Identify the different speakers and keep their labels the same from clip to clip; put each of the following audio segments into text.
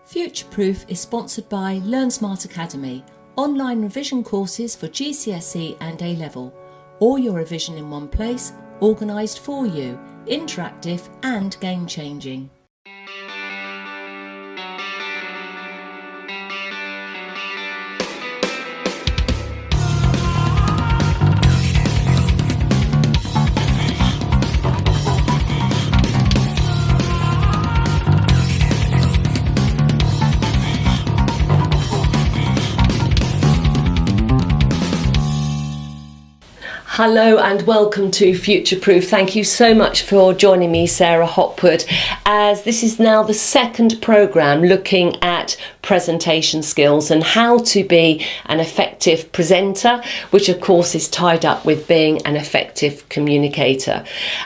Speaker 1: Future Proof is sponsored by Learn Smart Academy, online revision courses for GCSE and A-Level. All your revision in one place, organised for you, interactive and game-changing.
Speaker 2: Hello and welcome to Future Proof. Thank you so much for joining me, Sarah Hopwood, as this is now the second programme looking at presentation skills and how to be an effective presenter, which of course is tied up with being an effective communicator.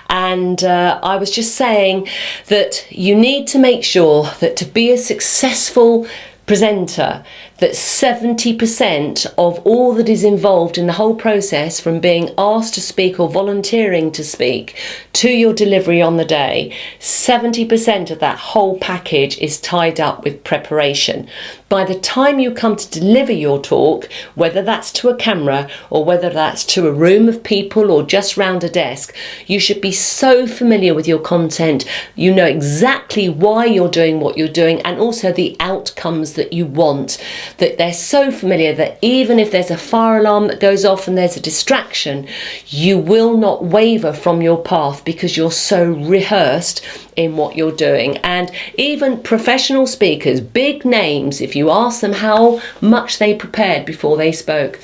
Speaker 2: And I was just saying that you need to make sure that to be a successful presenter, that 70% of all that is involved in the whole process, from being asked to speak or volunteering to speak to your delivery on the day, 70% of that whole package is tied up with preparation. By the time you come to deliver your talk, whether that's to a camera or whether that's to a room of people or just round a desk, you should be so familiar with your content. You know exactly why you're doing what you're doing and also the outcomes that you want, that they're so familiar that even if there's a fire alarm that goes off and there's a distraction, you will not waver from your path because you're so rehearsed in what you're doing. And even professional speakers, big names, if you ask them how much they prepared before they spoke,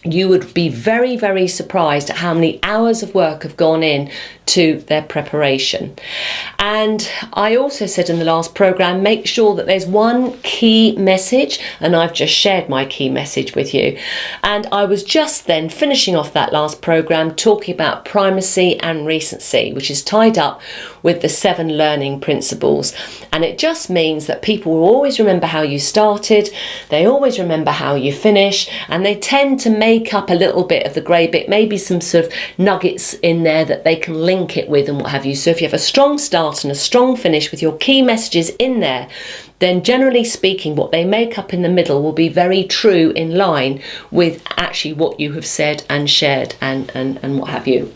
Speaker 2: you would be very, very surprised at how many hours of work have gone in to their preparation. And I also said in the last programme, make sure that there's one key message, and I've just shared my key message with you. And I was just then finishing off that last programme talking about primacy and recency, which is tied up with the 7 learning principles. And it just means that people will always remember how you started, they always remember how you finish, and they tend to make up a little bit of the grey bit, maybe some sort of nuggets in there that they can link it with and what have you. So if you have a strong start and a strong finish with your key messages in there, then generally speaking what they make up in the middle will be very true in line with actually what you have said and shared and what have you.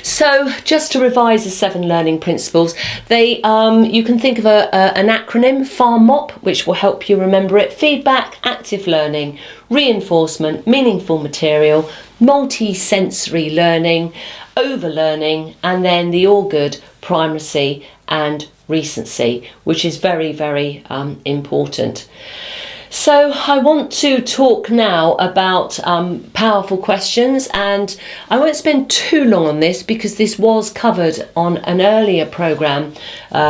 Speaker 2: So just to revise the 7 learning principles, they you can think of an acronym, FARMOP, which will help you remember it: feedback, active learning, reinforcement, meaningful material, multi-sensory learning, overlearning, and then the all good, primacy and recency, which is very, very important. So I want to talk now about powerful questions, and I won't spend too long on this because this was covered on an earlier programme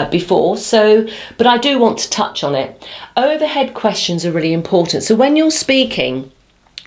Speaker 2: before, but I do want to touch on it. Overhead questions are really important. So when you're speaking,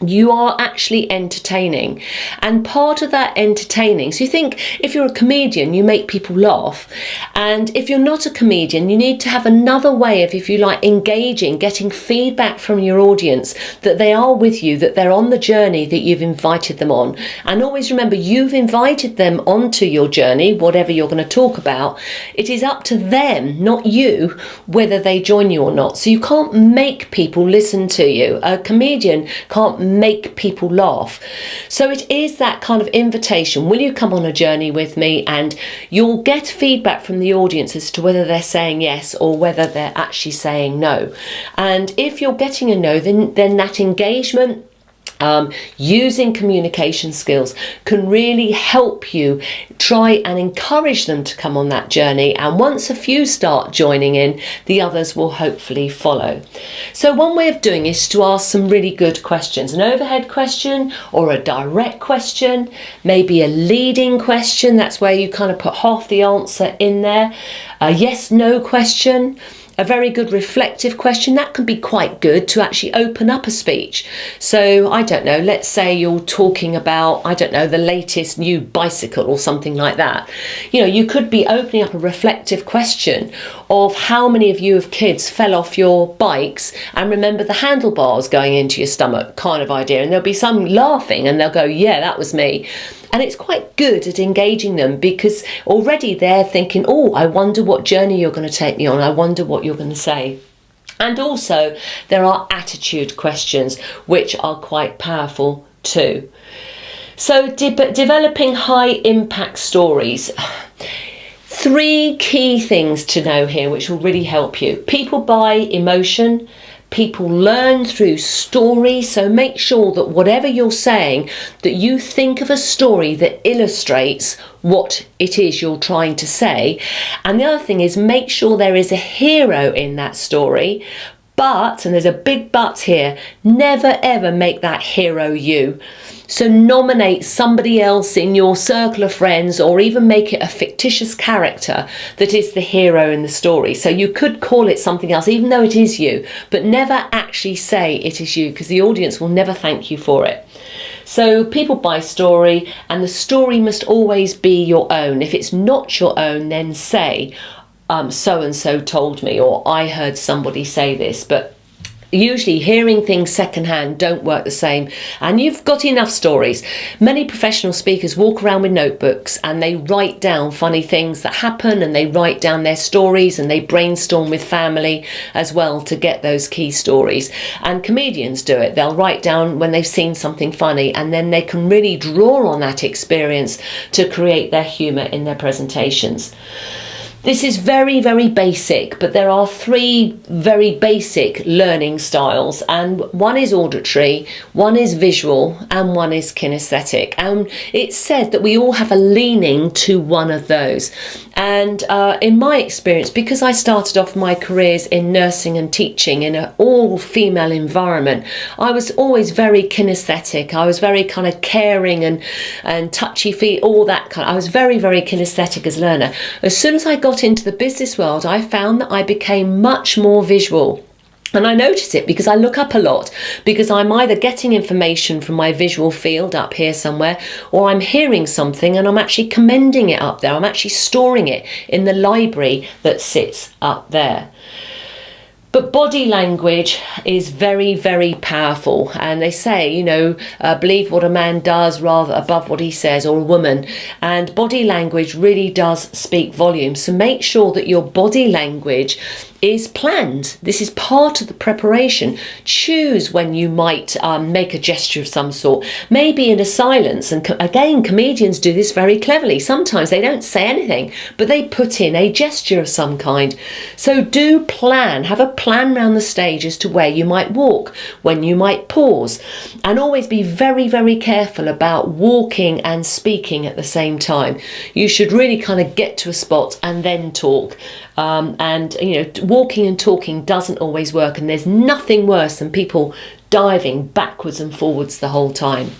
Speaker 2: you are actually entertaining, and part of that entertaining, so you think if you're a comedian you make people laugh, and if you're not a comedian you need to have another way of, if you like, engaging, getting feedback from your audience that they are with you, that they're on the journey that you've invited them on. And always remember, you've invited them onto your journey, whatever you're going to talk about. It is up to them, not you, whether they join you or not. So you can't make people listen to you. A comedian can't make people laugh. So it is that kind of invitation. Will you come on a journey with me? And you'll get feedback from the audience as to whether they're saying yes or whether they're actually saying no. And if you're getting a no, then that engagement, using communication skills can really help you try and encourage them to come on that journey. And once a few start joining in, the others will hopefully follow. So one way of doing is to ask some really good questions: an overhead question or a direct question, maybe a leading question. That's where you kind of put half the answer in there. A yes, no question. A very good reflective question, that can be quite good to actually open up a speech. So I don't know, let's say you're talking about, I don't know, the latest new bicycle or something like that. You know, you could be opening up a reflective question of how many of you of kids fell off your bikes and remember the handlebars going into your stomach kind of idea. And there'll be some laughing and they'll go, yeah, that was me. And it's quite good at engaging them because already they're thinking, oh, I wonder what journey you're going to take me on. I wonder what you're going to say. And also there are attitude questions, which are quite powerful too. So developing high impact stories. 3 key things to know here which will really help you. People buy emotion. People learn through story, so make sure that whatever you're saying, that you think of a story that illustrates what it is you're trying to say. And the other thing is, make sure there is a hero in that story. But, and there's a big but here, never ever make that hero you. So nominate somebody else in your circle of friends, or even make it a fictitious character that is the hero in the story. So you could call it something else, even though it is you, but never actually say it is you, because the audience will never thank you for it. So people buy story, and the story must always be your own. If it's not your own, then say, so-and-so told me, or I heard somebody say this. But usually hearing things secondhand don't work the same, and you've got enough stories. Many professional speakers walk around with notebooks and they write down funny things that happen, and they write down their stories, and they brainstorm with family as well to get those key stories. And comedians do it. They'll write down when they've seen something funny, and then they can really draw on that experience to create their humour in their presentations. This is very, very basic, but there are 3 very basic learning styles, and one is auditory, one is visual, and one is kinesthetic. And it's said that we all have a leaning to one of those. And in my experience, because I started off my careers in nursing and teaching in an all-female environment, I was always very kinesthetic. I was very kind of caring and touchy-feely, all that kind. I was very, very kinesthetic as a learner. As soon as I got into the business world, I found that I became much more visual. And I notice it because I look up a lot, because I'm either getting information from my visual field up here somewhere, or I'm hearing something and I'm actually commending it up there. I'm actually storing it in the library that sits up there. But body language is very, very powerful. And they say, believe what a man does rather above what he says, or a woman. And body language really does speak volumes. So make sure that your body language is planned. This is part of the preparation. Choose when you might make a gesture of some sort, maybe in a silence. And again, comedians do this very cleverly. Sometimes they don't say anything, but they put in a gesture of some kind. So do plan, have a plan around the stage as to where you might walk, when you might pause, and always be very, very careful about walking and speaking at the same time. You should really kind of get to a spot and then talk. Walking and talking doesn't always work, and there's nothing worse than people diving backwards and forwards the whole time.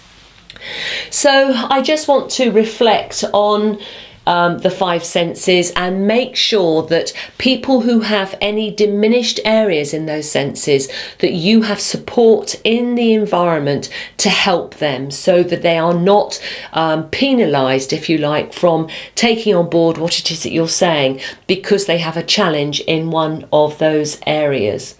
Speaker 2: So I just want to reflect on the 5 senses, and make sure that people who have any diminished areas in those senses, that you have support in the environment to help them, so that they are not penalised, if you like, from taking on board what it is that you're saying, because they have a challenge in one of those areas.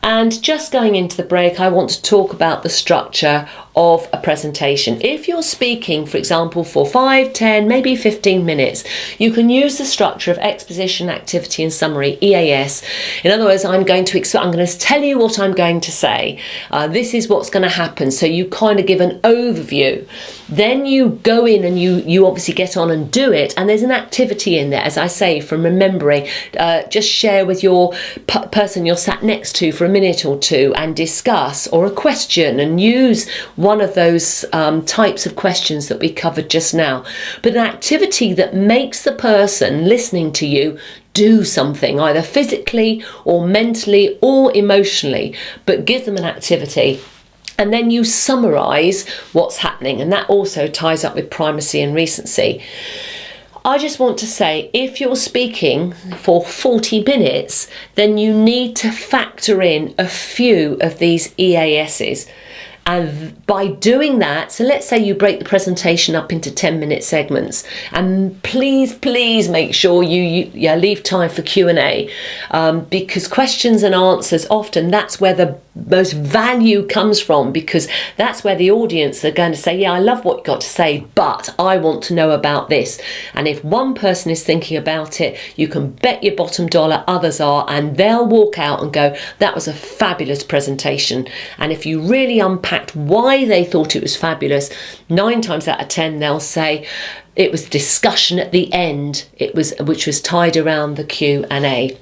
Speaker 2: And just going into the break, I want to talk about the structure of a presentation. If you're speaking, for example, for 5, 10, maybe 15 minutes, you can use the structure of exposition, activity and summary, EAS. In other words, I'm going to tell you what I'm going to say. This is what's going to happen. So you kind of give an overview. Then you go in and you obviously get on and do it. And there's an activity in there, as I say, from remembering. Just share with your person you're sat next to for a minute or two and discuss, or a question, and use one of those types of questions that we covered just now. But an activity that makes the person listening to you do something, either physically or mentally or emotionally, but give them an activity. And then you summarise what's happening, and that also ties up with primacy and recency. I just want to say, if you're speaking for 40 minutes, then you need to factor in a few of these EASs. And by doing that, so let's say you break the presentation up into 10-minute segments, and please make sure you leave time for Q&A, because questions and answers, often that's where the most value comes from, because that's where the audience are going to say, yeah, I love what you got to say, but I want to know about this. And if one person is thinking about it, you can bet your bottom dollar others are, and they'll walk out and go, that was a fabulous presentation. And if you really unpacked why they thought it was fabulous, 9 times out of 10 they'll say it was discussion at the end, which was tied around the Q&A.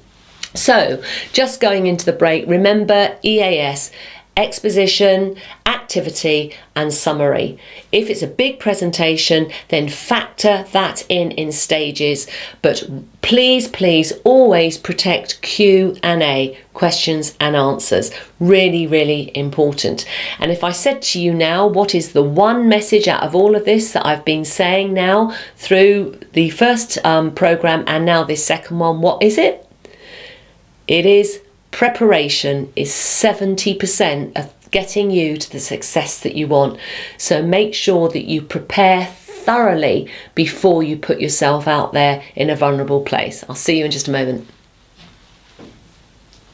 Speaker 2: So, just going into the break, remember EAS, exposition, activity and summary. If it's a big presentation, then factor that in stages, but please always protect Q&A, questions and answers. Really, really important. And if I said to you now, what is the one message out of all of this that I've been saying now through the first program and now this second one, what is it? It is preparation is 70% of getting you to the success that you want. So make sure that you prepare thoroughly before you put yourself out there in a vulnerable place. I'll see you in just a moment.